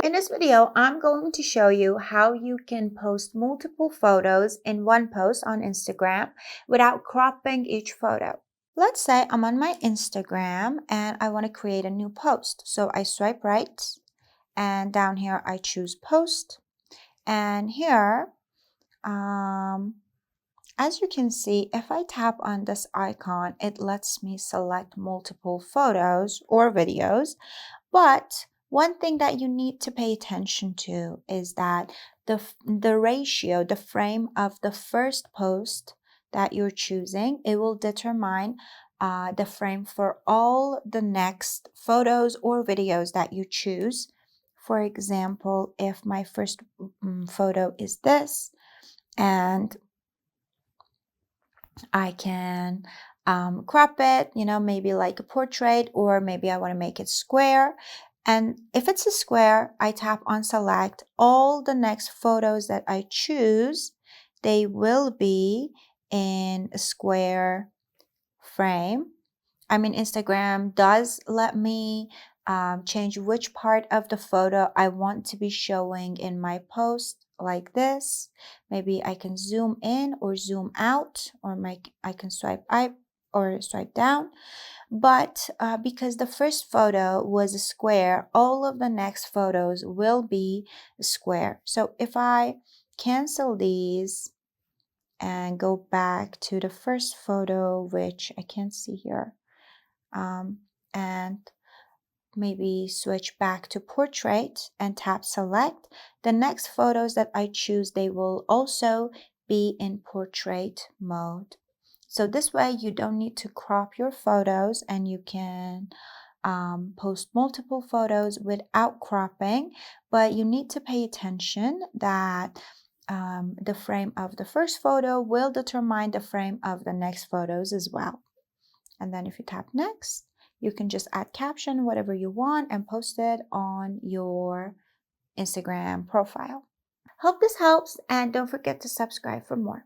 In this video, I'm going to show you how you can post multiple photos in one post on Instagram without cropping each photo. Let's say I'm on my Instagram and I want to create a new post. So I swipe right and down here I choose post. And here, as you can see, if I tap on this icon, it lets me select multiple photos or videos. But one thing that you need to pay attention to is that the ratio, the frame of the first post that you're choosing, it will determine the frame for all the next photos or videos that you choose. For example, if my first photo is this, and I can crop it, maybe like a portrait, or maybe I want to make it square. And if it's a square, I tap on select. All the next photos that I choose, they will be in a square frame. I mean, Instagram does let me change which part of the photo I want to be showing in my post, like this. Maybe I can zoom in or zoom out, or I can swipe up or swipe down. But because the first photo was a square, all of the next photos will be a square. So if I cancel these and go back to the first photo, which I can't see here, and maybe switch back to portrait and tap select, the next photos that I choose, they will also be in portrait mode. So this way you don't need to crop your photos, and you can post multiple photos without cropping, but you need to pay attention that the frame of the first photo will determine the frame of the next photos as well. And then if you tap next, you can just add caption, whatever you want, and post it on your Instagram profile. Hope this helps, and don't forget to subscribe for more.